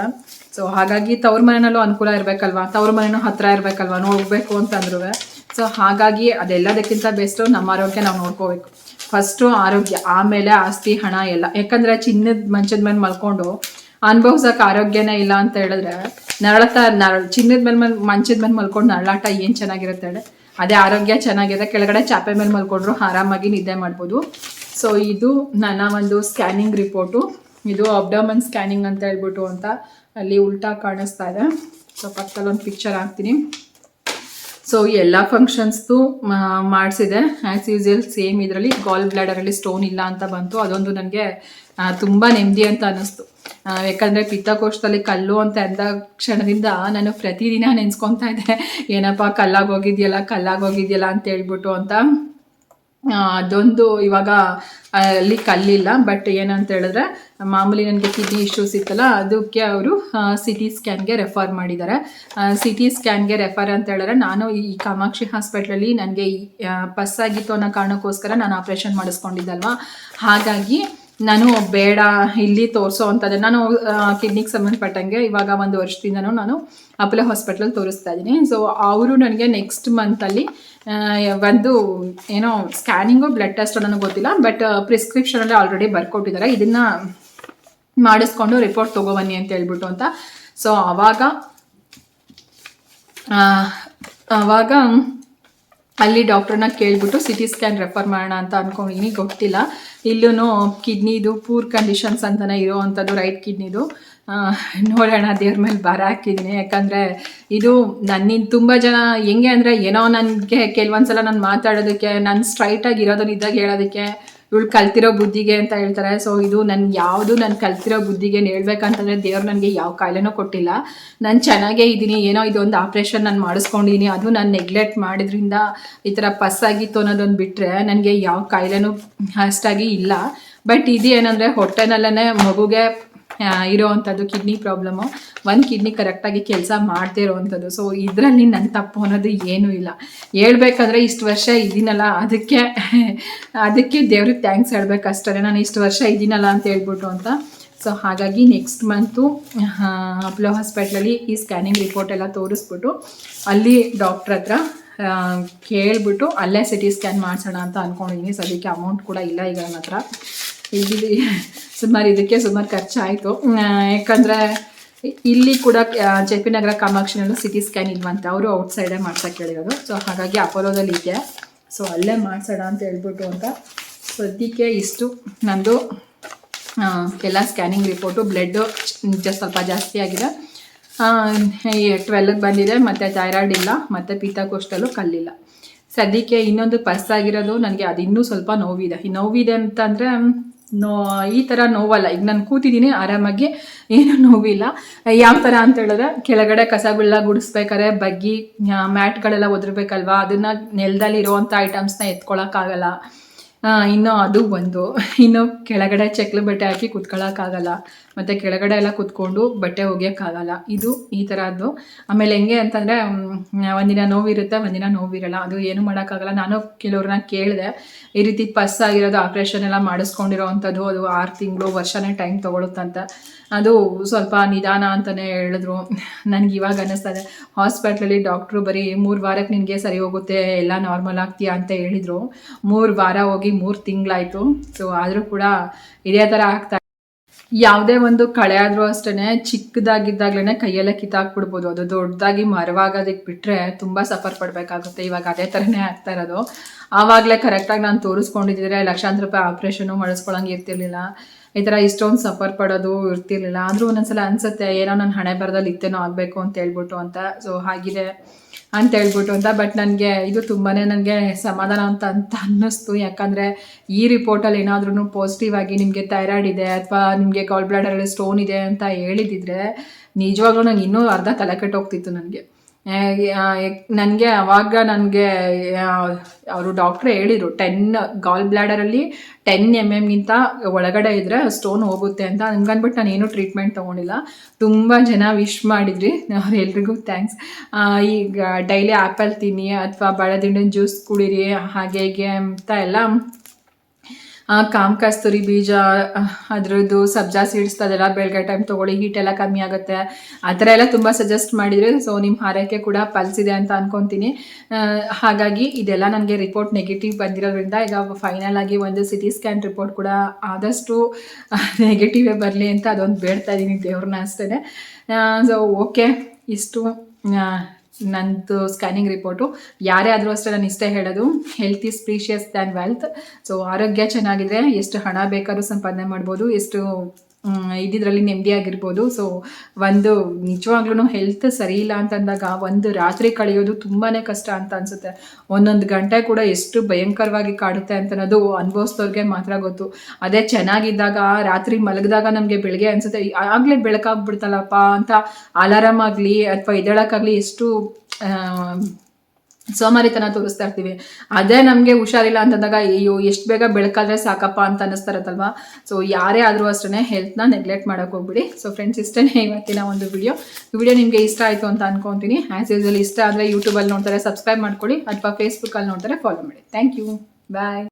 ಸೊ ಹಾಗಾಗಿ ತವ್ರ ಮನೆಯಲ್ಲೂ ಅನುಕೂಲ ಇರಬೇಕಲ್ವಾ, ತವ್ರ ಮನೆಯೂ ಹತ್ತಿರ ಇರಬೇಕಲ್ವಾ ನೋಡಬೇಕು ಅಂತಂದ್ರೂ. ಸೊ ಹಾಗಾಗಿ ಅದೆಲ್ಲದಕ್ಕಿಂತ ಬೆಸ್ಟು ನಮ್ಮ ಆರೋಗ್ಯ ನಾವು ನೋಡ್ಕೋಬೇಕು. ಫಸ್ಟು ಆರೋಗ್ಯ, ಆಮೇಲೆ ಆಸ್ತಿ ಹಣ ಎಲ್ಲ. ಯಾಕಂದರೆ ಚಿನ್ನದ ಮಂಚದ ಮೇಲೆ ಮಲ್ಕೊಂಡು ಅನುಭವ್ಸೋಕೆ ಆರೋಗ್ಯನೇ ಇಲ್ಲ ಅಂತ ಹೇಳಿದ್ರೆ ಚಿನ್ನದ ಮೇಲೆ ಮಂಚದ ಮೇಲೆ ಮಲ್ಕೊಂಡು ನರಳಾಟ ಏನು ಚೆನ್ನಾಗಿರುತ್ತೆ ಹೇಳಿ. ಅದೇ ಆರೋಗ್ಯ ಚೆನ್ನಾಗಿದೆ, ಕೆಳಗಡೆ ಚಾಪೆ ಮೇಲೆ ಮಲ್ಕೊಂಡ್ರು ಆರಾಮಾಗಿ ನಿದ್ದೆ ಮಾಡ್ಬೋದು. ಸೊ ಇದು ನನ್ನ ಒಂದು ಸ್ಕ್ಯಾನಿಂಗ್ ರಿಪೋರ್ಟು. ಇದು ಅಬ್ಡಮನ್ ಸ್ಕ್ಯಾನಿಂಗ್ ಅಂತ ಹೇಳ್ಬಿಟ್ಟು ಅಂತ ಅಲ್ಲಿ ಉಲ್ಟಾ ಕಾಣಿಸ್ತಾ ಇದೆ. ಸೊ ಪಕ್ಕದಲ್ಲಿ ಒಂದು ಪಿಕ್ಚರ್ ಹಾಕ್ತೀನಿ. ಸೊ ಎಲ್ಲ ಫಂಕ್ಷನ್ಸ್ದು ಮಾಡಿಸಿದೆ ಆ್ಯಸ್ ಯೂಸ್ವಲ್ ಸೇಮ್. ಇದರಲ್ಲಿ ಗಾಲ್ ಬ್ಲಾಡರಲ್ಲಿ ಸ್ಟೋನ್ ಇಲ್ಲ ಅಂತ ಬಂತು. ಅದೊಂದು ನನಗೆ ತುಂಬ ನೆಮ್ಮದಿ ಅಂತ ಅನ್ನಿಸ್ತು. ಯಾಕಂದರೆ ಪಿತ್ತಕೋಶದಲ್ಲಿ ಕಲ್ಲು ಅಂತ ಅಂದ ಕ್ಷಣದಿಂದ ನಾನು ಪ್ರತಿದಿನ ನೆನೆಸ್ಕೊತಾ ಇದ್ದೆ, ಏನಪ್ಪ ಕಲ್ಲಾಗೋಗಿದೆಯಲ್ಲ ಅಂತ ಹೇಳ್ಬಿಟ್ಟು ಅಂತ. ಅದೊಂದು ಇವಾಗ ಅಲ್ಲಿ ಕಲ್ಲಿಲ್ಲ. ಬಟ್ ಏನಂತ ಹೇಳಿದ್ರೆ ಮಾಮೂಲಿ ನನಗೆ ಕಿಡ್ನಿ ಇಶ್ಯೂಸ್ ಇತ್ತಲ್ಲ, ಅದಕ್ಕೆ ಅವರು CT ಸ್ಕ್ಯಾನ್ಗೆ ರೆಫರ್ ಮಾಡಿದ್ದಾರೆ. CT ಸ್ಕ್ಯಾನ್ಗೆ ರೆಫರ್ ಅಂತ ಹೇಳಿದ್ರೆ ನಾನು ಈ ಕಾಮಾಕ್ಷಿ ಹಾಸ್ಪಿಟ್ಲಲ್ಲಿ ನನಗೆ ಪಸ್ಸಾಗಿತ್ತು ಅನ್ನೋ ಕಾರಣಕ್ಕೋಸ್ಕರ ನಾನು ಆಪ್ರೇಷನ್ ಮಾಡಿಸ್ಕೊಂಡಿದ್ದಲ್ವ. ಹಾಗಾಗಿ ನಾನು ಬೇಡ ಇಲ್ಲಿ ತೋರಿಸೋ ಅಂಥದ್ದು. ನಾನು ಕಿಡ್ನಿಗೆ ಸಂಬಂಧಪಟ್ಟಂಗೆ ಇವಾಗ 1 ವರ್ಷದಿಂದನೂ ನಾನು ಅಪೋಲೋ ಹಾಸ್ಪಿಟ್ಲಲ್ಲಿ ತೋರಿಸ್ತಾ ಇದ್ದೀನಿ. ಸೊ ಅವರು ನನಗೆ ನೆಕ್ಸ್ಟ್ ಮಂತಲ್ಲಿ ಒಂದು ಏನೋ ಸ್ಕ್ಯಾನಿಂಗು ಬ್ಲಡ್ ಟೆಸ್ಟ್ ನನಗೆ ಗೊತ್ತಿಲ್ಲ, ಬಟ್ ಪ್ರಿಸ್ಕ್ರಿಪ್ಷನಲ್ಲಿ ಆಲ್ರೆಡಿ ಬರ್ಕೊಟ್ಟಿದ್ದಾರೆ, ಇದನ್ನು ಮಾಡಿಸ್ಕೊಂಡು ರಿಪೋರ್ಟ್ ತೊಗೊಬನ್ನಿ ಅಂತ ಹೇಳ್ಬಿಟ್ಟು ಅಂತ. ಸೊ ಆವಾಗ ಅಲ್ಲಿ ಡಾಕ್ಟ್ರನ್ನ ಕೇಳಿಬಿಟ್ಟು CT ಸ್ಕ್ಯಾನ್ ರೆಫರ್ ಮಾಡೋಣ ಅಂತ ಅಂದ್ಕೊಂಡಿದ್ದೀನಿ. ಗೊತ್ತಿಲ್ಲ, ಇಲ್ಲೂ ಕಿಡ್ನಿದು ಪೂರ್ ಕಂಡೀಷನ್ಸ್ ಅಂತಲೇ ಇರೋ ಅಂಥದ್ದು, ರೈಟ್ ಕಿಡ್ನಿದು. ನೋಡೋಣ, ದೇವ್ರ ಮೇಲೆ ಭಾರ ಹಾಕಿದ್ದೀನಿ. ಯಾಕಂದರೆ ಇದು ನನ್ನಿಂದ ತುಂಬ ಜನ ಹೆಂಗೆ ಅಂದರೆ ಏನೋ ನನಗೆ ಕೆಲವೊಂದು ಸಲ ನಾನು ಮಾತಾಡೋದಕ್ಕೆ, ನಾನು ಸ್ಟ್ರೈಟಾಗಿ ಇರೋದನ್ನ ಇದ್ದಾಗ ಹೇಳೋದಕ್ಕೆ ಇವಳು ಕಲ್ತಿರೋ ಬುದ್ಧಿಗೆ ಅಂತ ಹೇಳ್ತಾರೆ. ಸೊ ಇದು ನಾನು ಕಲ್ತಿರೋ ಬುದ್ಧಿಗೆ ಹೇಳ್ಬೇಕಂತಂದರೆ ದೇವ್ರು ನನಗೆ ಯಾವ ಕಾಯಿಲೆನೂ ಕೊಟ್ಟಿಲ್ಲ. ನಾನು ಚೆನ್ನಾಗೇ ಇದ್ದೀನಿ. ಏನೋ ಇದೊಂದು ಆಪ್ರೇಷನ್ ನಾನು ಮಾಡಿಸ್ಕೊಂಡಿದ್ದೀನಿ, ಅದು ನಾನು ನೆಗ್ಲೆಕ್ಟ್ ಮಾಡಿದ್ರಿಂದ ಈ ಥರ ಪಸ್ಸಾಗಿತ್ತು ಅನ್ನೋದೊಂದು ಬಿಟ್ಟರೆ ನನಗೆ ಯಾವ ಕಾಯಿಲೆನೂ ಅಷ್ಟಾಗಿ ಇಲ್ಲ. ಬಟ್ ಇದು ಏನಂದರೆ ಹೊಟ್ಟೆನಲ್ಲೇ ಮಗುಗೆ ಇರೋ ಅಂಥದ್ದು ಕಿಡ್ನಿ ಪ್ರಾಬ್ಲಮ್ಮು. ಒಂದು ಕಿಡ್ನಿ ಕರೆಕ್ಟಾಗಿ ಕೆಲಸ ಮಾಡದೇ ಇರೋವಂಥದ್ದು. ಸೊ ಇದರಲ್ಲಿ ನನ್ನ ತಪ್ಪು ಅನ್ನೋದು ಏನೂ ಇಲ್ಲ. ಹೇಳ್ಬೇಕಂದ್ರೆ ಇಷ್ಟು ವರ್ಷ ಇದ್ದೀನಲ್ಲ, ಅದಕ್ಕೆ ದೇವ್ರಿಗೆ ಥ್ಯಾಂಕ್ಸ್ ಹೇಳ್ಬೇಕಷ್ಟೇ, ನಾನು ಇಷ್ಟು ವರ್ಷ ಇದ್ದೀನಲ್ಲ ಅಂತ ಹೇಳ್ಬಿಟ್ಟು ಅಂತ. ಸೊ ಹಾಗಾಗಿ ನೆಕ್ಸ್ಟ್ ಮಂತು ಅಪೋಲೋ ಹಾಸ್ಪಿಟ್ಲಲ್ಲಿ ಈ ಸ್ಕ್ಯಾನಿಂಗ್ ರಿಪೋರ್ಟ್ ಎಲ್ಲ ತೋರಿಸ್ಬಿಟ್ಟು ಅಲ್ಲಿ ಡಾಕ್ಟ್ರ್ ಹತ್ರ ಕೇಳಿಬಿಟ್ಟು ಅಲ್ಲೇ CT ಸ್ಕ್ಯಾನ್ ಮಾಡಿಸೋಣ ಅಂತ ಅಂದ್ಕೊಂಡಿದ್ದೀನಿ. ಸೊ ಅದಕ್ಕೆ ಅಮೌಂಟ್ ಕೂಡ ಇಲ್ಲ ಈಗ ನನ್ನ ಹತ್ರ. ಇದಕ್ಕೆ ಸುಮಾರು ಖರ್ಚಾಯಿತು. ಯಾಕಂದರೆ ಇಲ್ಲಿ ಕೂಡ JP ನಗರ ಕಾಮಾಕ್ಷಿನಲ್ಲೂ CT ಸ್ಕ್ಯಾನ್ ಇಲ್ವಂತೆ, ಅವರು ಔಟ್ಸೈಡೇ ಮಾಡ್ಸೋಕ್ಕೆ ಹೇಳಿರೋದು. ಸೊ ಹಾಗಾಗಿ ಅಪೋಲೋದಲ್ಲಿ ಇದೆ, ಸೊ ಅಲ್ಲೇ ಮಾಡಿಸೋಣ ಅಂತ ಹೇಳ್ಬಿಟ್ಟು ಅಂತ. ಸದ್ಯಕ್ಕೆ ಇಷ್ಟು ನಂದು ಎಲ್ಲ ಸ್ಕ್ಯಾನಿಂಗ್ ರಿಪೋರ್ಟು. ಬ್ಲಡ್ಡು ಸ್ವಲ್ಪ ಜಾಸ್ತಿ ಆಗಿದೆ, 12ಗೆ ಬಂದಿದೆ, ಮತ್ತು ಥೈರಾಯ್ಡ್ ಇಲ್ಲ, ಮತ್ತು ಪಿತ್ತಕೋಶದಲ್ಲೂ ಕಲ್ಲಿಲ್ಲ. ಸದ್ಯಕ್ಕೆ ಇನ್ನೊಂದು ಪಸ್ಸಾಗಿರೋದು ನನಗೆ, ಅದು ಇನ್ನೂ ಸ್ವಲ್ಪ ನೋವಿದೆ ಅಂತಂದರೆ ಈ ಥರ ನೋವಲ್ಲ. ಈಗ ನಾನು ಕೂತಿದ್ದೀನಿ ಆರಾಮಾಗಿ, ಏನೂ ನೋವಿಲ್ಲ. ಯಾವ ಥರ ಅಂತ ಹೇಳಿದ್ರೆ ಕೆಳಗಡೆ ಕಸಗಳೆಲ್ಲ ಗುಡಿಸ್ಬೇಕಾದ್ರೆ ಬಗ್ಗಿ ಮ್ಯಾಟ್ಗಳೆಲ್ಲ ಒದರ್ಬೇಕಲ್ವ, ಅದನ್ನು ನೆಲದಲ್ಲಿ ಇರೋವಂಥ ಐಟಮ್ಸ್ನ ಎತ್ಕೊಳ್ಳೋಕ್ಕಾಗಲ್ಲ. ಇನ್ನು ಅದು ಒಂದು, ಇನ್ನು ಕೆಳಗಡೆ ಚಕ್ಲು ಬಟ್ಟೆ ಹಾಕಿ ಕುತ್ಕೊಳ್ಳೋಕ್ಕಾಗಲ್ಲ, ಮತ್ತು ಕೆಳಗಡೆ ಎಲ್ಲ ಕುತ್ಕೊಂಡು ಬಟ್ಟೆ ಒಗೆಯೋಕ್ಕಾಗಲ್ಲ. ಇದು ಈ ಥರದ್ದು. ಆಮೇಲೆ ಹೆಂಗೆ ಅಂತಂದರೆ ಒಂದಿನ ನೋವಿರುತ್ತೆ, ಒಂದಿನ ನೋವಿರಲ್ಲ. ಅದು ಏನೂ ಮಾಡೋಕ್ಕಾಗಲ್ಲ. ನಾನು ಕೆಲವ್ರನ್ನ ಕೇಳಿದೆ, ಈ ರೀತಿ ಪಸ್ಸಾಗಿರೋದು ಆಪ್ರೇಷನ್ ಎಲ್ಲ ಮಾಡಿಸ್ಕೊಂಡಿರೋ ಅಂಥದ್ದು, ಅದು 6 ತಿಂಗಳು ವರ್ಷನೇ ಟೈಮ್ ತೊಗೊಳುತ್ತಂತ. ಅದು ಸ್ವಲ್ಪ ನಿಧಾನ ಅಂತಲೇ ಹೇಳಿದ್ರು. ನನಗೆ ಇವಾಗ ಅನ್ನಿಸ್ತದೆ, ಹಾಸ್ಪಿಟ್ಲಲ್ಲಿ ಡಾಕ್ಟ್ರು ಬರೀ 3 ವಾರಕ್ಕೆ ನಿನಗೆ ಸರಿ ಹೋಗುತ್ತೆ, ಎಲ್ಲ ನಾರ್ಮಲ್ ಆಗ್ತೀಯಾ ಅಂತ ಹೇಳಿದರು. 3 ವಾರ ಹೋಗಿ 3 ತಿಂಗಳಾಯಿತು. ಸೊ ಆದರೂ ಕೂಡ ಇದೇ ಥರ ಆಗ್ತಾ. ಯಾವುದೇ ಒಂದು ಕಳೆ ಆದರೂ ಅಷ್ಟೇ ಚಿಕ್ಕದಾಗಿದ್ದಾಗಲೇ ಕೈಯೆಲ್ಲ ಕಿತ್ತಾಕ್ಬಿಡ್ಬೋದು. ಅದು ದೊಡ್ಡದಾಗಿ ಮರವಾಗೋದಕ್ಕೆ ಬಿಟ್ಟರೆ ತುಂಬ ಸಫರ್ ಪಡಬೇಕಾಗುತ್ತೆ. ಇವಾಗ ಅದೇ ಥರನೇ ಆಗ್ತಾ ಇರೋದು. ಆವಾಗಲೇ ಕರೆಕ್ಟಾಗಿ ನಾನು ತೋರಿಸ್ಕೊಂಡಿದ್ದರೆ ಲಕ್ಷಾಂತರ ರೂಪಾಯಿ ಆಪ್ರೇಷನು ಮಾಡಿಸ್ಕೊಳಂಗೆ ಇರ್ತಿರ್ಲಿಲ್ಲ. ಈ ಥರ ಇಷ್ಟೊಂದು ಸಫರ್ ಪಡೋದು ಇರ್ತಿರ್ಲಿಲ್ಲ. ಆದರೂ ಒಂದೊಂದ್ಸಲ ಅನಿಸುತ್ತೆ, ಏನೋ ನನ್ನ ಹಣೆ ಬರದಲ್ಲಿ ಇತ್ತೇನೋ ಆಗಬೇಕು ಅಂತ ಹೇಳ್ಬಿಟ್ಟು ಅಂತ. ಸೊ ಹಾಗಿದೆ. ಅಂತ ಹೇಳ್ಬಿಟ್ಟು ಅಂತ. ಬಟ್ ನನಗೆ ಇದು ತುಂಬಾ ನನಗೆ ಸಮಾಧಾನ ಅಂತ ಅನ್ನಿಸ್ತು. ಯಾಕಂದರೆ ಈ ರಿಪೋರ್ಟಲ್ಲಿ ಏನಾದ್ರೂ ಪಾಸಿಟಿವ್ ಆಗಿ ನಿಮಗೆ ಥೈರಾಯ್ಡ್ ಇದೆ ಅಥವಾ ನಿಮಗೆ ಗಾಲ್ ಬ್ಲಾಡರಲ್ಲಿ ಸ್ಟೋನ್ ಇದೆ ಅಂತ ಹೇಳಿದಿದ್ರೆ ನಿಜವಾಗ್ಲೂ ನಂಗೆ ಇನ್ನೂ ಅರ್ಧ ತಲೆ ಕೆಟ್ಟೋಗ್ತಿತ್ತು ನನಗೆ. ನನಗೆ ಅವಾಗ ನನಗೆ ಅವರು ಡಾಕ್ಟ್ರ್ ಹೇಳಿದರು 10 ಗಾಲ್ ಬ್ಲ್ಯಾಡರಲ್ಲಿ 10 mm ಒಳಗಡೆ ಇದ್ದರೆ ಸ್ಟೋನ್ ಹೋಗುತ್ತೆ ಅಂತ. ಹಂಗನ್ಬಿಟ್ಟು ನಾನು ಏನೂ ಟ್ರೀಟ್ಮೆಂಟ್ ತೊಗೊಂಡಿಲ್ಲ. ತುಂಬ ಜನ ವಿಶ್ ಮಾಡಿದ್ರಿ, ಅವ್ರೆಲ್ರಿಗೂ ಥ್ಯಾಂಕ್ಸ್. ಈಗ ಡೈಲಿ ಆ್ಯಪಲ್ ತಿನ್ನಿ ಅಥವಾ ಬಾಳೆದಿಂಡಿನ ಜ್ಯೂಸ್ ಕುಡೀರಿ ಹಾಗೆ ಹೀಗೆ ಅಂತ ಎಲ್ಲ ಕಾಮ್ ಕಸ್ತೂರಿ ಬೀಜ ಅದ್ರದ್ದು ಸಬ್ಜಾ ಸೀಡ್ಸ್ ಅದೆಲ್ಲ ಬೆಳಗ್ಗೆ ಟೈಮ್ ತೊಗೊಳ್ಳಿ, ಹೀಟೆಲ್ಲ ಕಮ್ಮಿ ಆಗುತ್ತೆ ಆ ಥರ ಎಲ್ಲ ತುಂಬ ಸಜೆಸ್ಟ್ ಮಾಡಿದರೆ. ಸೊ ನಿಮ್ಮ ಆರೈಕೆ ಕೂಡ ಪಲ್ಸಿದೆ ಅಂತ ಅನ್ಕೊತೀನಿ. ಹಾಗಾಗಿ ಇದೆಲ್ಲ ನನಗೆ ರಿಪೋರ್ಟ್ ನೆಗೆಟಿವ್ ಬಂದಿರೋದ್ರಿಂದ ಈಗ ಫೈನಲ್ ಆಗಿ ಒಂದು CT ಸ್ಕ್ಯಾನ್ ರಿಪೋರ್ಟ್ ಕೂಡ ಆದಷ್ಟು ನೆಗೆಟಿವೇ ಬರಲಿ ಅಂತ ಅದೊಂದು ಬೇಡ್ತಾ ಇದ್ದೀನಿ ದೇವ್ರನ್ನ ಅಷ್ಟೇ. ಸೊ ಓಕೆ, ಇಷ್ಟು ನಂದು ಸ್ಕ್ಯಾನಿಂಗ್ ರಿಪೋರ್ಟು. ಯಾರೇ ಆದರೂ ಅಷ್ಟೇ ನಾನು ಇಷ್ಟೇ ಹೇಳೋದು, health is precious than wealth. So ಆರೋಗ್ಯ ಚೆನ್ನಾಗಿದ್ರೆ ಎಷ್ಟು ಹಣ ಬೇಕಾದ್ರೂ ಸಂಪಾದನೆ ಮಾಡ್ಬೋದು, ಎಷ್ಟು ಇದ್ದಿದ್ರಲ್ಲಿ ನೆಮ್ಮದಿಯಾಗಿರ್ಬೋದು. ಸೊ ಒಂದು ನಿಜವಾಗ್ಲೂ ಹೆಲ್ತ್ ಸರಿ ಇಲ್ಲ ಅಂತಂದಾಗ ಒಂದು ರಾತ್ರಿ ಕಳೆಯೋದು ತುಂಬಾ ಕಷ್ಟ ಅಂತ ಅನಿಸುತ್ತೆ. ಒಂದೊಂದು ಗಂಟೆ ಕೂಡ ಎಷ್ಟು ಭಯಂಕರವಾಗಿ ಕಾಡುತ್ತೆ ಅಂತ ಅನ್ನೋದು ಅನುಭವಿಸಿದವ್ರಿಗೆ ಮಾತ್ರ ಗೊತ್ತು. ಅದೇ ಚೆನ್ನಾಗಿದ್ದಾಗ ರಾತ್ರಿ ಮಲಗಿದಾಗ ನಮಗೆ ಬೆಳಗ್ಗೆ ಅನಿಸುತ್ತೆ ಆಗಲೇ ಬೆಳಕಾಗ್ಬಿಡ್ತಲ್ಲಪ್ಪ ಅಂತ ಅಲಾರಾಮ್ ಆಗಲಿ ಅಥವಾ ಎದ್ದೇಳಕ್ಕಾಗಲಿ ಎಷ್ಟು ಸೋಮಾರಿತನ ತೋರಿಸ್ತಾ ಇರ್ತೀವಿ. ಅದೇ ನಮಗೆ ಹುಷಾರಿಲ್ಲ ಅಂತಂದಾಗ ಅಯ್ಯೋ ಎಷ್ಟು ಬೇಗ ಬೆಳಕಾದ್ರೆ ಸಾಕಪ್ಪ ಅಂತ ಅನ್ನಿಸ್ತಾರತ್ತಲ್ವ. ಸೊ ಯಾರೇ ಆದರೂ ಅಷ್ಟೇ ಹೆಲ್ತ್ನ ನೆಗ್ಲೆಕ್ಟ್ ಮಾಡೋಕೆ ಹೋಗ್ಬಿಡಿ. ಸೊ ಫ್ರೆಂಡ್ಸ್, ಇಷ್ಟೇ ಇವತ್ತಿನ ಒಂದು ವಿಡಿಯೋ ನಿಮಗೆ ಇಷ್ಟ ಆಯಿತು ಅಂತ ಅನ್ಕೊತೀನಿ. ಆ್ಯಸ್ ಯೂಸ್ವಲ್ ಇಷ್ಟ ಆದರೆ ಯೂಟ್ಯೂಬಲ್ಲಿ ನೋಡ್ತಾರೆ ಸಬ್ಸ್ಕ್ರೈಬ್ ಮಾಡ್ಕೊಳ್ಳಿ, ಅಥವಾ ಫೇಸ್ಬುಕ್ಕಲ್ಲಿ ನೋಡ್ತಾರೆ ಫಾಲೋ ಮಾಡಿ. Thank you, bye.